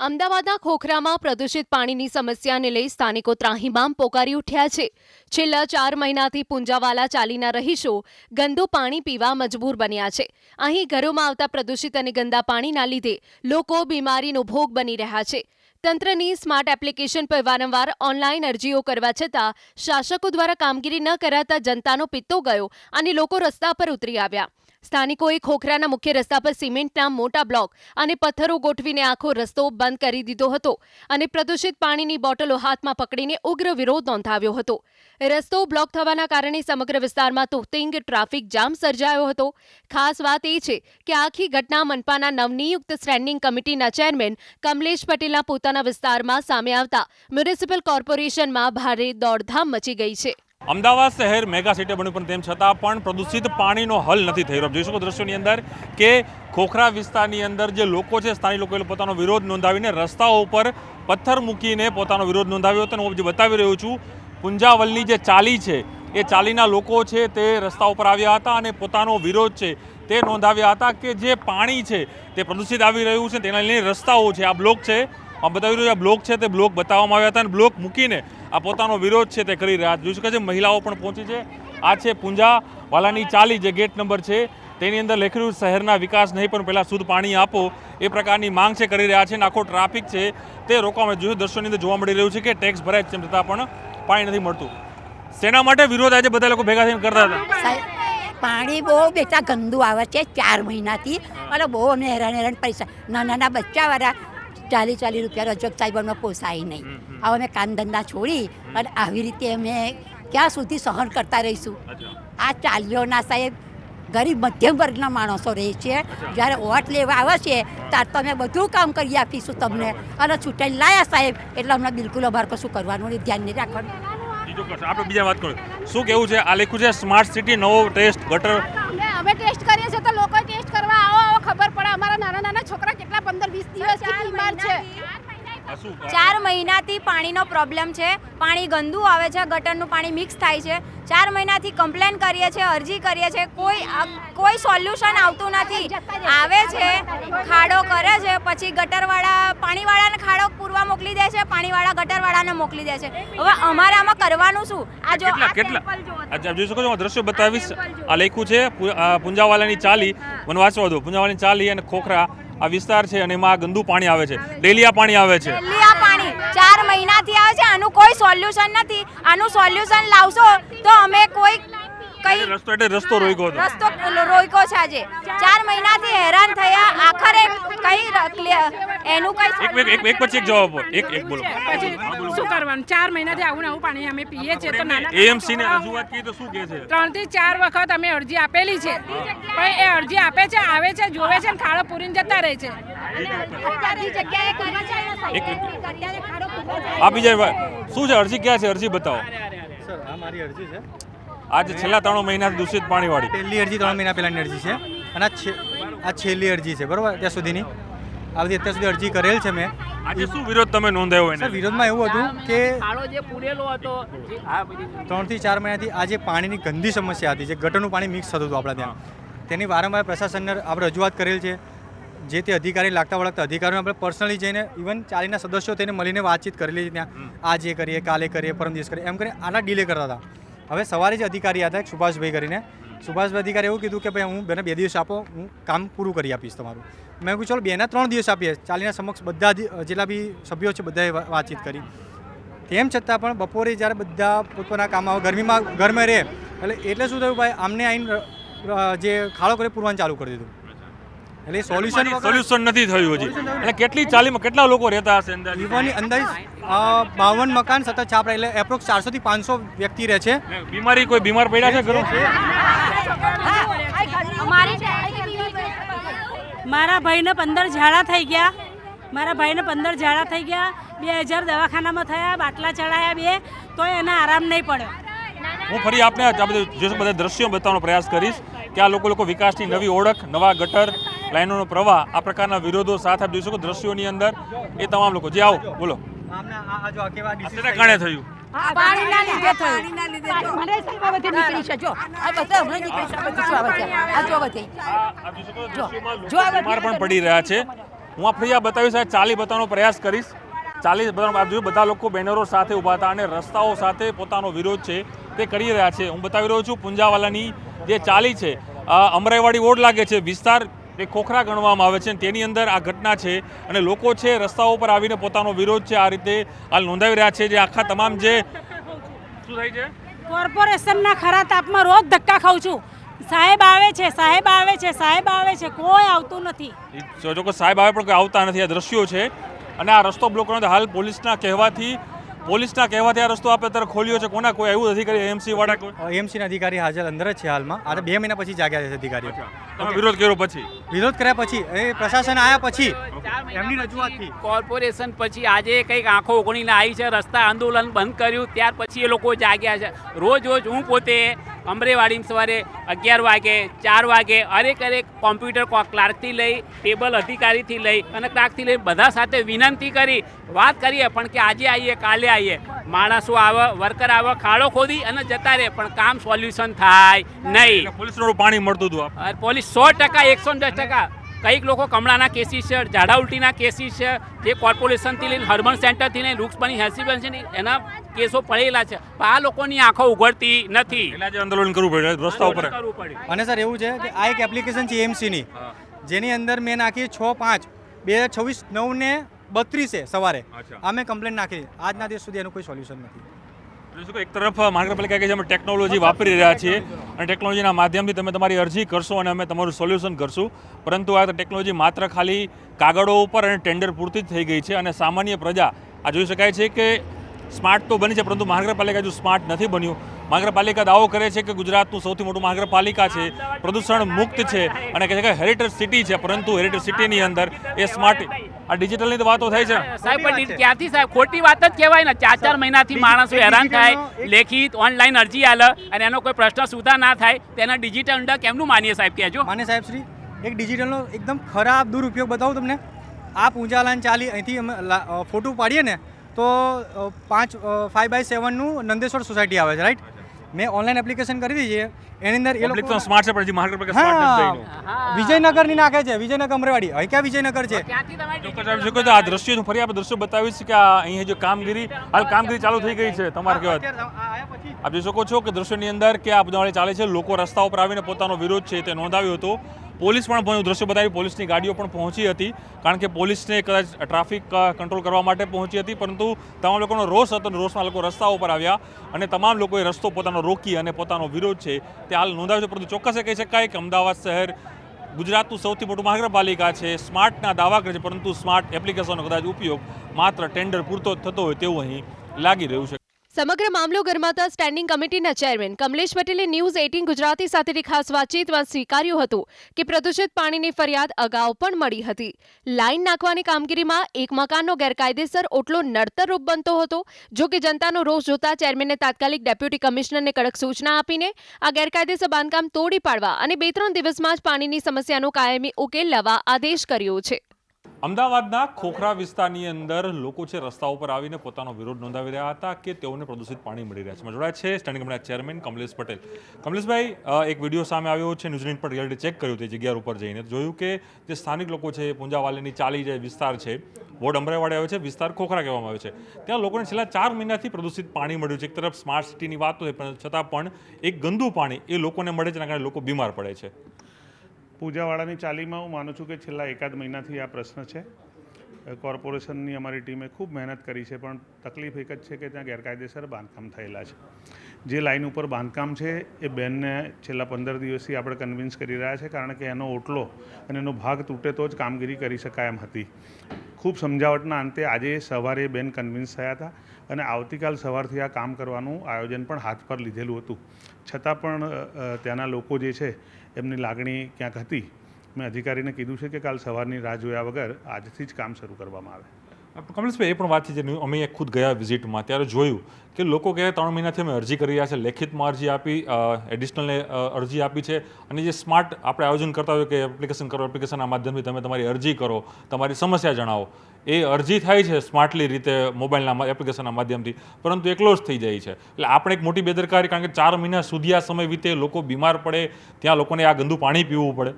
અમદાવાદના ખોખરામાં પ્રદૂષિત પાણીની સમસ્યાને લઈ સ્થાનિકો ત્રાહિમામ પોકારી ઉઠ્યા છે. છેલ્લા 4 મહિનાથી પુંજાવાલા ચાલીના રહીશો ગંદુ પાણી પીવા મજબૂર બન્યા છે. અહીં ઘરોમાં આવતા પ્રદૂષિત અને ગંદા પાણીના લીધે લોકો બીમારીનો ભોગ બની રહ્યા છે. તંત્રની સ્માર્ટ એપ્લિકેશન પર વારંવાર ઓનલાઈન અરજીઓ કરવા છતાં શાસકો દ્વારા કામગીરી ન કરાતા જનતાનો પિત્તો ગયો અને લોકો રસ્તા પર ઉતરી આવ્યા. સ્થાનિકોએ ખોખરાના મુખ્ય રસ્તા પર સિમેન્ટના મોટા બ્લોક અને પથ્થરો ગોઠવીને આખો રસ્તો બંધ કરી દીધો હતો અને પ્રદૂષિત પાણીની બોટલો હાથમાં પકડીને ઉગ્ર વિરોધ નોંધાવ્યો હતો. રસ્તો બ્લોક થવાના કારણે સમગ્ર વિસ્તારમાં તોતિંગ ટ્રાફિક જામ સર્જાયો હતો. ખાસ વાત એ છે કે આખી ઘટના મનપાના નવનિયુક્ત સ્ટેન્ડિંગ કમિટીના ચેરમેન કમલેશ પટેલના પોતાના વિસ્તારમાં સામે આવતા મ્યુનિસિપલ કોર્પોરેશનમાં ભારે દોડધામ મચી ગઈ છે. અમદાવાદ શહેર મેગા સિટી બન્યું પણ તેમ છતાં પણ પ્રદૂષિત પાણીનો હલ નથી થઈ રહ્યો. જોઈ શકો દ્રશ્યોની અંદર કે ખોખરા વિસ્તારની અંદર જે લોકો છે સ્થાનિક લોકોએ પોતાનો વિરોધ નોંધાવીને રસ્તાઓ ઉપર પથ્થર મૂકીને પોતાનો વિરોધ નોંધાવ્યો હતો. અને હું જે બતાવી રહ્યો છું પુંજાવલની જે ચાલી છે એ ચાલીના લોકો છે તે રસ્તા ઉપર આવ્યા હતા અને પોતાનો વિરોધ છે તે નોંધાવ્યા હતા કે જે પાણી છે તે પ્રદૂષિત આવી રહ્યું છે તેના લઈને રસ્તાઓ છે આ બ્લોક છે આ બતાવી રહ્યું આ બ્લોક છે તે બ્લોક બતાવવામાં આવ્યા હતા અને બ્લોક મૂકીને આ પોતાનો વિરોધ છે તે કરી રહ્યા જોઈ શકે છે. મહિલાઓ પણ પહોંચી છે. આ છે પુંજાવાલાની ચાલી જે ગેટ નંબર છે તેની અંદર લખેલું શહેરના વિકાસ નહીં પણ પહેલાં શુદ્ધ પાણી આપો એ પ્રકારની માંગ છે કરી રહ્યા છે અને આખો ટ્રાફિક છે તે રોકવામાં જોયું દર્શનની અંદર જોવા મળી રહ્યું છે કે ટેક્સ ભરાય તેમ છતાં પણ પાણી નથી મળતું. શેના માટે વિરોધ આજે બધા લોકો ભેગા થઈને કરતા હતા? પાણી બહુ બેટા ગંદુ આવે છે 4 મહિનાથી અને બહુ અમને હેરાન પૈસા નાના બચ્ચાવાળા 40 રૂપિયા રજક સાહેબનો પોસાય નહીં. હવે અમે કામ ધંધા છોડી અને આવી રીતે અમે ક્યાં સુધી સહન કરતા રહીશું? આ ચાલીઓના સાહેબ ગરીબ મધ્યમ વર્ગના માણસો રહે છે. જ્યારે વોટ લેવા આવે છે ત્યારે તો અમે બધું કામ કરી આપીશું તમને અને ચૂંટણી લાયા સાહેબ એટલે અમને બિલકુલ અમારે કશું કરવાનું નહીં, ધ્યાન નહીં રાખવાનું. આપણે બીજા વાત કરો શું કેવું છે? આ લખ્યું છે સ્માર્ટ સિટી નવો ટેસ્ટ ગટર. અમે ટેસ્ટ કરીએ છીએ તો લોકો ટેસ્ટ કરવા આવો ખબર પડે. અમારા નાના છોકરા કેટલા 15-20 દિવસથી બીમાર છે. 4 મહિનાથી પાણીનો પ્રોબ્લેમ છે. પાણી ગંદુ આવે છે, ગટરનું પાણી મિક્સ થાય છે. 4 મહિનાથી કમ્પ્લેન કરીએ છીએ, અરજી કરીએ છીએ, કોઈ સોલ્યુશન આવતું નથી. આવે છે ખાડો કરે છે, પછી ગટરવાળા પાણીવાળાને ખાડો પૂરવા મોકલી દે છે, પાણીવાળા ગટરવાળાને મોકલી દે છે. હવે અમારે આમાં કરવાનું શું? આ જો કેટલા જોઈ શકો છો દ્રશ્યો બતાવીશ. આ લખ્યું છે પુંજાવાલાની ચાલી વનવાસવા દો પુંજાવાલાની ચાલી અને ખોખરા આ વિસ્તાર છે અને એમાં ગંદુ પાણી આવે છે. ડેલી આ પાણી આવે છે. ડેલી આ પાણી 4 મહિનાથી આવે છે. આનું કોઈ સોલ્યુશન નથી. આનું સોલ્યુશન લાવશો તો અમે રસ્તો રોક્યો છે. આજે 4 મહિનાથી હેરાન થયા. આખરે એનું એક પછી એક જવાબ એક બોલો. શું કરવાનું? 4 મહિનાથી આવું પાણી અમે પીએ છીએ તો એએમસી ને રજૂઆત કરી તો શું કહે છે? 3 થી 4 વખત અમે અરજી આપેલી છે પણ એ અરજી આપે છે, આવે છે, જોવે છે, ખાડો પૂરીને જતા રહે છે. આ બીજા શું છે અરજી ક્યાં છે? અરજી બતાવો. સર આ મારી અરજી છે. આજે છેલ્લા 3 મહિનાથી દૂષિત પાણી વાળી પહેલી અરજી 3 મહિના પહેલાની અરજી છે અને આ છેલ્લી અરજી છે બરોબર ત્યાં સુધીની. આ બધી અત્યાર સુધી અરજી કરેલ છે મેં. આજે શું વિરોધ તમે નોંધાયો? સર વિરોધમાં એવું હતું કે 3 થી 4 મહિનાથી આ જે પાણીની ગંદી સમસ્યા હતી, જે ગટરનું પાણી મિક્સ થતું હતું આપણા ત્યાં, તેની વારંવાર પ્રશાસનને આપણે રજૂઆત કરેલ છે. જે તે અધિકારી લાગતા વળગતા અધિકારીઓને આપણે પર્સનલી જઈને ઇવન ચાલીના સદસ્યો તેને મળીને વાતચીત કરેલી છે. ત્યાં આજે કરીએ, કાલે કરીએ, પરમ દિવસ કરીએ એમ કરીને આના ડીલે કરતા હતા. હવે સવારે જે અધિકારી હતા સુભાષભાઈ કરીને, સુભાષભાઈ અધિકારી એવું કીધું કે ભાઈ હું બેને 2 દિવસ આપો, હું કામ પૂરું કરી આપીશ તમારું. મેં કહ્યું ચલો 2 ના 3 દિવસ આપીએ. ચાલીના સમક્ષ બધા જેટલા બી સભ્યો છે બધાએ વાતચીત કરી. તેમ છતાં પણ બપોરે જ્યારે બધા પોતપોતાના કામ આવે ગરમીમાં ઘરમાં રહે એટલે શું થયું ભાઈ આમને આવીને જે ખાડો કરે પૂરવાનું ચાલુ કરી દીધું. એટલે સોલ્યુશન નથી થયું હજી. એટલે કેટલી ચાલીમાં કેટલા લોકો રહેતા હશે અંદાજે? અંદાજે 52 મકાન સતત છાપ એટલે એપ્રોક્સ 400 થી 500 વ્યક્તિ રહે છે. બીમારી કોઈ બીમાર પડ્યા છે ઘરો? મારા ભાઈને 15 ઝાડા થઈ ગયા. 2000 દવાખાનામાં થયા, બાટલા ચડાયા 2 તો એને આરામ નહીં પડ્યો. હું ફરી આપને આ બધા દ્રશ્યો બતાવવાનો પ્રયાસ કરીશ કે આ લોકો વિકાસની નવી ઓળખ, નવા ગટર લાઈનોનો પ્રવાહ, આ પ્રકારના વિરોધો સાથે આપ જોઈ શકો દ્રશ્યોની અંદર એ તમામ લોકો જે આવો બોલો કારણે થયું. પાણીના લીધે થયું. મને સાહેબ બધી નીકળી છે. જો આ બધા હમણાં નીકળી છે. આ જો બધી બીમાર પણ પડી રહ્યા છે. હું આ ફરી બતાવીશ, આ ચાલી બતાવવાનો પ્રયાસ કરીશ. ચાલી બતાવવાનો આપ જોયું, બધા લોકો બેનરો સાથે ઊભા હતા અને રસ્તાઓ સાથે પોતાનો વિરોધ છે તે કરી રહ્યા છે. હું બતાવી રહ્યો છું પૂંજાવાલાની જે ચાલી છે, અમરાઈવાડી વોર્ડ લાગે છે, વિસ્તાર એ ખોખરા ગણવામાં આવે છે. તેની અંદર આ ઘટના છે અને લોકો છે રસ્તાઓ પર આવીને પોતાનો વિરોધ છે આ રીતે હાલ નોંધાવી રહ્યા છે. જે આખા તમામ જે શું થાય છે, કોર્પોરેશનના ખરા તાપમાં રોજ ધક્કા ખાઉં છું. સાહેબ આવે છે, સાહેબ આવે છે, સાહેબ આવે છે, કોઈ આવતું નથી. ચોક્કસ સાહેબ આવે પણ કોઈ આવતા નથી. આ દ્રશ્યો છે અને આ રસ્તો બ્લોક કરવાનો હાલ પોલીસના કહેવાથી આ રસ્તો આપણે અત્યારે ખોલ્યો છે. કોના કોઈ આવ્યું અધિકારી એમસી વાળા કોઈ એમસીના અધિકારી હાજર અંદર જ છે હાલમાં. આ 2 મહિના પછી જાગ્યા છે અધિકારીઓ. તમે વિરોધ કર્યો પછી? વિરોધ કર્યા પછી એ પ્રશાસન આવ્યા પછી એમની રજૂઆતથી કોર્પોરેશન પછી આજે કંઈક આંખો ઓગણીને આવી છે, રસ્તા આંદોલન બંધ કર્યું, ત્યાર પછી એ લોકો જાગ્યા છે. રોજ હું પોતે અમરેવાડીમાં સવારે 11 વાગે 4 વાગે અરેક કોમ્પ્યુટર ક્લાર્કથી લઈ ટેબલ અધિકારીથી લઈ અને ક્લાર્કથી લઈ બધા સાથે વિનંતી કરી વાત કરીએ પણ કે આજે આવીએ કાલે આવીએ. માણસો આવે, વર્કર આવે, ખાડો ખોદી અને જતા રહે પણ કામ સોલ્યુશન થાય નહીં. પોલીસનું પાણી મળતું હતું? પોલીસ 100%, 110%. કંઈક લોકો કમળાના કેસીસ છે, ઝાડા ઉલટીના કેસીસ છે, જે કોર્પોરેશનથી લઈને હર્બન સેન્ટરથી લઈને વૃક્ષપની હેસિબન છે એના કેસો પડેલા છે. પણ આ લોકોની આંખો ઉઘડતી નથી. એટલે જે આંદોલન કરવું પડ્યું રસ્તા ઉપર. અને સર એવું છે કે આ એક એપ્લિકેશન છે એમસીની, જેની અંદર મેં નાખી 6/5/2026 9:32 સવારે આ મેં કમ્પ્લેન નાખી. આજના દિવસ સુધી એનું કોઈ સોલ્યુશન નથી. એક તરફ મહાનગરપાલિકા કે છે અમે ટેકનોલોજી વાપરી રહ્યા છીએ અને ટેકનોલોજીના માધ્યમથી તમે તમારી અરજી કરશો અને અમે તમારું સોલ્યુશન કરશું, પરંતુ આ ટેકનોલોજી માત્ર ખાલી કાગળો ઉપર અને ટેન્ડર પૂરતી જ થઈ ગઈ છે અને સામાન્ય પ્રજા આ જોઈ શકાય છે કે સ્માર્ટ તો બની છે પરંતુ મહાનગરપાલિકા હજુ સ્માર્ટ નથી બન્યું. મહાનગરપાલિકા દાવો કરે છે કે ગુજરાતનું સૌથી મોટું મહાનગરપાલિકા છે, પ્રદૂષણ મુક્ત છે અને કહે છે કે હેરિટેજ સિટી છે, પરંતુ હેરિટેજ સિટીની અંદર એ સ્માર્ટ આ ડિજિટલની તો વાતો થાય છે. સાહેબ પણ ક્યાંથી સાહેબ ખોટી વાત જ કહેવાય ને. 4 મહિનાથી માણસો હેરાન થાય, લેખિત ઓનલાઈન અરજી આલે અને એનો કોઈ પ્રશ્ન સુધા ના થાય તેના ડિજિટલ અંડર કેમનું માનીએ સાહેબ કહેજો? માન્ય સાહેબ શ્રી, એક ડિજિટલનો એકદમ ખરાબ દુરુપયોગ બતાવું તમને. આ પૂંજાલાન ચાલી અહીંથી અમે ફોટો પાડીએ ને તો 5/7 નું નંદેશ્વર સોસાયટી આવે છે, રાઈટ? મેં ઓનલાઈન એપ્લિકેશન કરી દીધી છે. એની અંદર એ લોકો સ્માર્ટ છે પણ હજી મહાનગરપાલિકા સ્માર્ટ નથી. વિજયનગરની નાખે છે, વિજયનગર અમરેવાડી. અહીં ક્યાં વિજયનગર છે? આ દ્રશ્યો હું ફરી દ્રશ્યો બતાવીશ કે અહીં જે કામગીરી ચાલુ થઈ ગઈ છે. તમારે કહેવાય આપ જોઈ શકો છો કે દ્રશ્યોની અંદર કે આ બધા ચાલે છે. લોકો રસ્તા ઉપર આવીને પોતાનો વિરોધ છે તે નોંધાવ્યો હતો. પોલીસ પણ દ્રશ્યો બતાવી, પોલીસની ગાડીઓ પણ પહોંચી હતી કારણ કે પોલીસને કદાચ ટ્રાફિક કંટ્રોલ કરવા માટે પહોંચી હતી, પરંતુ તમામ લોકોનો રોષ હતો અને રોષમાં લોકો રસ્તા ઉપર આવ્યા અને તમામ લોકોએ રસ્તો પોતાનો રોકી અને પોતાનો વિરોધ છે તે હાલ નોંધાવ્યો છે. પરંતુ ચોક્કસ એ કહી શકાય કે અમદાવાદ શહેર ગુજરાતનું સૌથી મોટું મહાનગરપાલિકા છે, સ્માર્ટના દાવા કરે છે, પરંતુ સ્માર્ટ એપ્લિકેશનનો કદાચ ઉપયોગ માત્ર ટેન્ડર પૂરતો થતો હોય તેવું અહીં લાગી રહ્યું છે. સમગ્ર મામલો ગરમાતા સ્ટેન્ડિંગ કમિટીના ચેરમેન કમલેશ પટેલે ન્યૂઝ 18 ગુજરાતી સાથેની ખાસ વાતચીતમાં સ્વીકાર્યું હતું કે પ્રદૂષિત પાણીની ફરિયાદ અગાઉ પણ મળી હતી. લાઈન નાખવાની કામગીરીમાં એક મકાનનો ગેરકાયદેસર ઓટલો નડતરરૂપ બનતો હતો. જો કે જનતાનો રોષ જોતા ચેરમેને તાત્કાલિક ડેપ્યુટી કમિશનરને કડક સૂચના આપીને આ ગેરકાયદેસર બાંધકામ તોડી પાડવા અને 2-3 દિવસમાં જ પાણીની સમસ્યાનો કાયમી ઉકેલ લાવવા આદેશ કર્યો છે. અમદાવાદના ખોખરા વિસ્તારની અંદર લોકો છે રસ્તા ઉપર આવીને પોતાનો વિરોધ નોંધાવી રહ્યા હતા કે તેઓને પ્રદૂષિત પાણી મળી રહ્યા છે. જોડાયા છે સ્ટેન્ડિંગ કમિટીના ચેરમેન કમલેશ પટેલ. કમલેશભાઈ, એક વિડીયો સામે આવ્યો છે, ન્યૂઝ 18 પર રિયાલિટી ચેક કર્યું તે જગ્યા ઉપર જઈને જોયું કે જે સ્થાનિક લોકો છે, પૂંજાવાલીની ચાલી જે વિસ્તાર છે, વોર્ડ અમરાઈવાડી આવે છે, વિસ્તાર ખોખરા કહેવામાં આવે છે, ત્યાં લોકોને છેલ્લા 4 મહિનાથી પ્રદૂષિત પાણી મળ્યું છે. એક તરફ સ્માર્ટ સિટીની વાત હોય પણ છતાં પણ એક ગંદુ પાણી એ લોકોને મળે છે, જેના કારણે લોકો બીમાર પડે છે. પૂજાવાળાની ચાલીમાં હું માનું છું કે છેલ્લા 1 મહિનાથી આ પ્રશ્ન છે. કોર્પોરેશનની અમારી ટીમે ખૂબ મહેનત કરી છે પણ તકલીફ એક જ છે કે ત્યાં ગેરકાયદેસર બાંધકામ થયેલા છે. જે લાઈન ઉપર બાંધકામ છે એ બેનને છેલ્લા 15 દિવસથી આપણે કન્વિન્સ કરી રહ્યા છે કારણ કે એનો ઓટલો અને એનો ભાગ તૂટે તો જ કામગીરી કરી શકાય એમ હતી. ખૂબ સમજાવટના અંતે આજે સવારે બેન કન્વિન્સ થયા હતા અને આવતીકાલ સવારથી આ કામ કરવાનું આયોજન પણ હાથ પર લીધેલું હતું. છતાં પણ ત્યાંના લોકો જે છે એમની લાગણી ક્યાંક હતી. મેં અધિકારીને કીધું છે કે કાલ સવારની રાહ જોયા વગર આજથી જ કામ શરૂ કરવામાં આવે. કમલેશભાઈ, એ પણ વાત છે જે અમે ખુદ ગયા વિઝિટમાં ત્યારે જોયું કે લોકો કહે 3 મહિનાથી અમે અરજી કરી રહ્યા છે, લેખિતમાં અરજી આપી, એડિશનલ અરજી આપી છે અને જે સ્માર્ટ આપણે આયોજન કરતા હોય કે એપ્લિકેશન કરો, એપ્લિકેશનના માધ્યમથી તમે તમારી અરજી કરો, તમારી સમસ્યા જણાવો, એ અરજી થાય છે સ્માર્ટલી રીતે મોબાઈલના એપ્લિકેશનના માધ્યમથી, પરંતુ એકલો જ થઈ જાય છે. એટલે આપણે એક મોટી બેદરકારી, કારણ કે 4 મહિના સુધી આ સમય વીતે, લોકો બીમાર પડે, ત્યાં લોકોને આ ગંદુ પાણી પીવું પડે.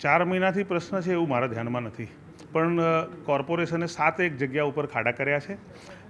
4 મહિનાથી પ્રશ્ન છે એવું મારા ધ્યાનમાં નથી, પણ કોર્પોરેશને 7 એક જગ્યા ઉપર ખાડા કર્યા છે.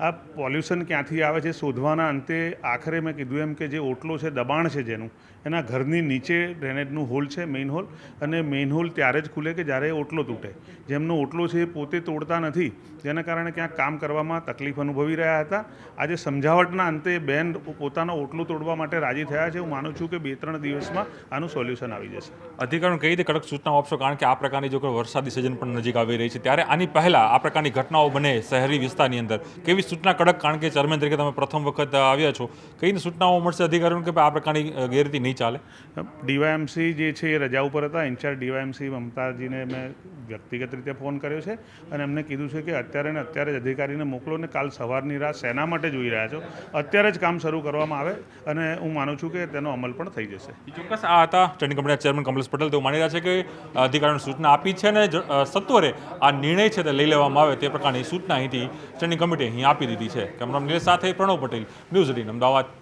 આ પોલ્યુશન ક્યાંથી આવે છે શોધવાના અંતે આખરે મેં કીધું એમ કે જે ઓટલો છે, દબાણ છે જેનું, એના ઘરની નીચે ડ્રેનેજનું હોલ છે, મેઇન હોલ, અને મેઇન હોલ ત્યારે જ ખુલે કે જ્યારે ઓટલો તૂટે. જેમનો ઓટલો છે એ પોતે તોડતા નથી, જેના કારણે ક્યાંક કામ કરવામાં તકલીફ અનુભવી રહ્યા હતા. આજે સમજાવટના અંતે બેન પોતાનો ઓટલો તોડવા માટે રાજી થયા છે. હું માનું છું કે 2-3 દિવસમાં આનું સોલ્યુશન આવી જશે. અધિકારીઓને કઈ રીતે કડક સૂચનાઓ આપશો? કારણ કે આ પ્રકારની જો કોઈ વરસાદી સિઝન પણ નજીક આવી રહી છે, ત્યારે આની પહેલાં આ પ્રકારની ઘટનાઓ બને શહેરી વિસ્તારની અંદર, કેવી સૂચના કડક? કારણ કે ચેરમેન તરીકે તમે પ્રથમ વખત આવ્યા છો, કઈ સૂચનાઓ મળશે અધિકારીઓને કે આ પ્રકારની ગેરરીતિ નહીં ચાલે? ડીવાયએમસી જે છે એ રજા ઉપર હતા. ઇન્ચાર્જ ડીવાયએમસી મમતાજીને મેં વ્યક્તિગત રીતે ફોન કર્યો છે અને એમને કીધું છે કે અત્યારે ને અત્યારે જ અધિકારીને મોકલો ને કાલ સવારની રાહ શેના માટે જોઈ રહ્યા છો, અત્યારે જ કામ શરૂ કરવામાં આવે, અને હું માનું છું કે તેનો અમલ પણ થઈ જશે. ચોક્કસ આ હતા સ્ટેન્ડિંગ કમિટીના ચેરમેન કમલેશ પટેલ. તેઓ માની રહ્યા છે કે અધિકારીઓને સૂચના આપી છે અને સત્વરે આ નિર્ણય છે તે લઈ લેવામાં આવે તે પ્રકારની સૂચના અહીંથી સ્ટેન્ડિંગ કમિટી અહીં આપી દીધી છે. કેમેરામેન નિલેશ સાથે પ્રણવ પટેલ, ન્યૂઝ 18 અમદાવાદ.